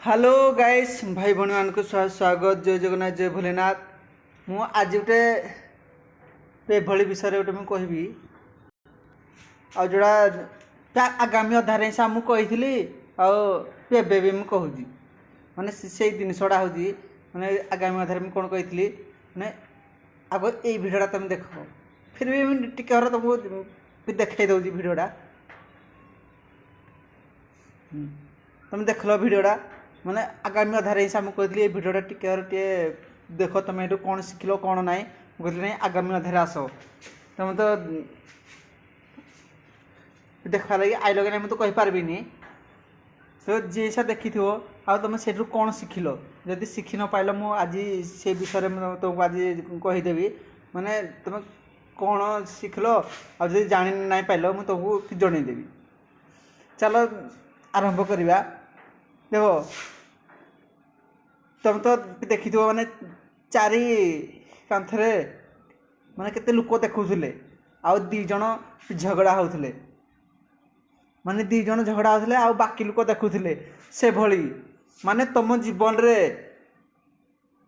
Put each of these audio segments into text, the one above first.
Hello guys भाई भौणी मान को स्वागत जय जगन्नाथ जय भोलेनाथ। मु आज गोटे एभली विषय गोटे मुझे कहबी आ जोड़ा आगामी अध्याय हिसाब मुझे कही आबे भी मुझे कहूँ माने से जिनसटा हूँ माने आगामी अध्याय मुझे कौन कही माने आग ये भिडटा तुम देख फिर भी टिके तुमको देखा दूसरी भिडटा तुम देख लो भिडटा माने आगामी अध्याय हिसाब मुझे कहती ये भिडटा टे देख तुम ये कौन शिखल कौन ना कहती नहीं आगामी अध्याय आस तुम तो देखा लगे आइल कि मुझे तो कहीपरि तो जी सा देखी थो आ तुम से कौन शिखल जदि शिखि न पाइल मु आज से विषय में तुमको आज कहीदेवी माने तुम कौन शिखल आज जानी ना पाइल मुझे तुमको जनईदेवी। चलो आरंभ करवा देखो तुम तो देखी थो माने चारि कांथरे माने केते लोक देखुले आउ दी जन झगड़ा होउथले माने दी जन झगड़ा होउथले आउ बाकी लोक देखुले से भली माने तुम जीवन रे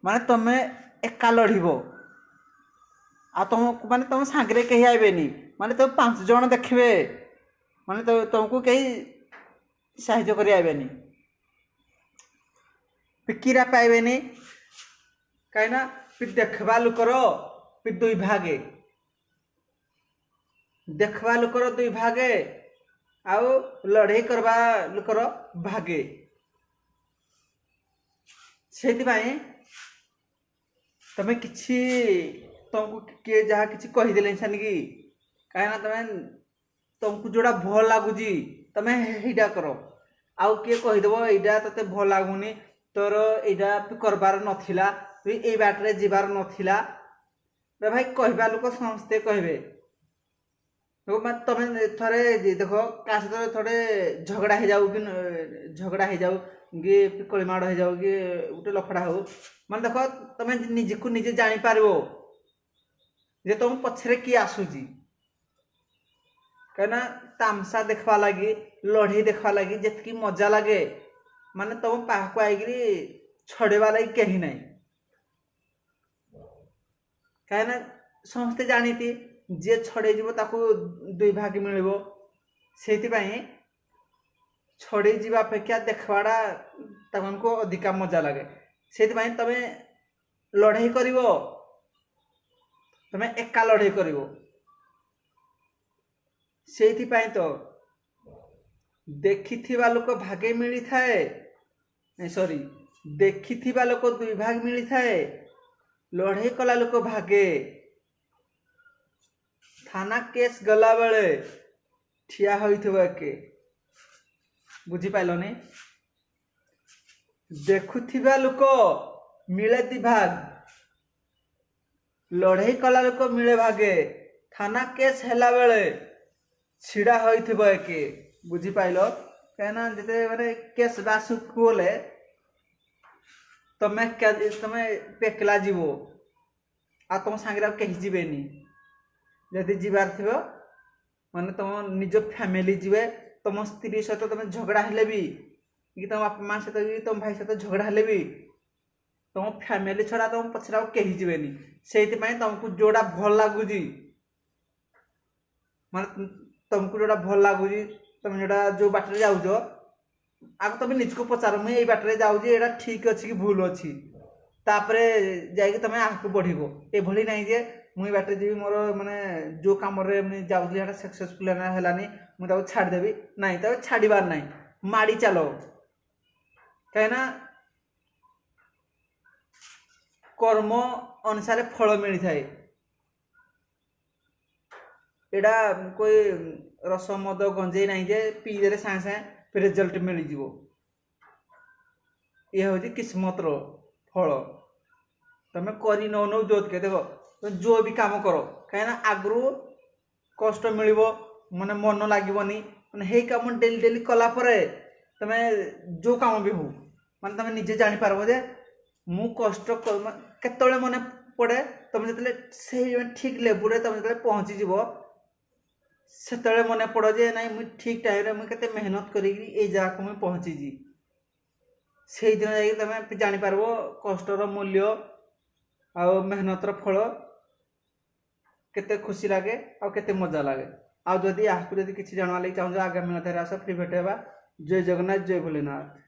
माने तुम एका लड़िबो आ तुम माने तुम सांगरे कहीं आइबेनी माने तुम 5 जन देखबे माने तुमको कहीं साहाय्य करी आइबेनी पिकीरा पाइबेनी कहीं देखवा लुकर दुई भागे देखवा लुकर दुई भागे आउ लड़ाई करवा लुकर भागे से तुम कि तुमको किए जहाँ कि कहीदे इंसान की कहीं तुमको जोड़ा भल लगुच तुम यहीटा कर आउ किए कहीदेव यहाँ ते भल लगुनि तोर यहाँ करबार नथिला तु ये बाटे जीवार नथिला भाई कहवा लोक समस्ते कहे तुम थोड़े देख क्या सहित थोड़े झगड़ा हो जाऊ कि झगड़ा हो जाऊ कि कलिमाड़ हो जाऊ कि गोटे लफड़ा हो मैं देख तुम निजे को निजे जापर जे तुम पछरे किए आसूची कहीं तामसा देखवा लगी लड़े देखवा लगी जी मजा लगे माने तुम पाक आई छड़ेवा लगी कहीं ना कहीं समस्ते जानीती जे छड़े ताकू दुई भाग मिल से छड़े जीवा अपेक्षा देखवाटा तुमको अधिका मजा लगे से तुम लड़ाई कर तुम एका लड़ाई कर से तो देखि लोक भागे मिली थाए सॉरी देखि लोक दुई भाग मिली थाए लड़ाई कला लोक भागे थाना केस गला बेले ठिया होइथिबो के बुझिपाइलनी देखुथिबा लोक मिले दी भाग लड़ाई कला लोक मिले भागे थाना केस हैला बेले छिड़ा होइथिबो के बुझिपाइल कहना जते माने केस बासु खोले तमे पेकला जीवो आ तुम सांगे कहीं जीवेनी जदि जीवार थो माने तुम निज फैमिली जीवे तुम स्त्री सहित तुम झगड़ा हेले भी कि तुम बापा माँ सहित भी तुम भाई सहित झगड़ा हेले भी तुम फैमिली छड़ा तुम पछरा कहीं जीवेनी से तुमको जोड़ा भल लगुच माने तुमको जोड़ा भल लगुच तुम जोड़ा जो बाटर जाऊज आग तुम निज को पचार मुझे ये बाटर जाऊँ यहाँ ठीक अच्छी कि भूल अच्छी तापरे जाइए तुम आगे बढ़ो ये ना जे मुई बाटे जी मोर माने जो कम जाऊँ सक्सेसफुल है मुझे छाड़देवी ना तो छाड़बार ना माड़ी चलो कहीं कर्म अनुसार फल मिली थाए यहाँ कोई रस मद गंजे ना जे पीदे सागे सागे फिर रिजल्ट मिल जीवो ये हूँ किस्मत रो फल तुम कर नौ नौ जो देखो तुम जो भी काम कर कहीं आगु कष्ट मिल माने मन लगनी मैंने कम डेली डेली कलापर तुम जो काम भी हो माने तुम निजे जापर जे मु कष्ट केत मन पड़े तुम जो से ठीक लेवल तुम जो पहुँचीज से मन पड़ जे ना मुझे ठीक टाइम मुझे मेहनत कर जगह को मुझे पहुँची से दिन जाकि तुम जापर कष्टर मूल्य आउ मेहनतर फल केते खुशी लगे आउ केते मजा लगे। आउ जदि आपको जदि किसी जानवा लगी चाहूँ आगामी अध्याय आस फ्री भेट। जय जगन्नाथ जय भोलेनाथ।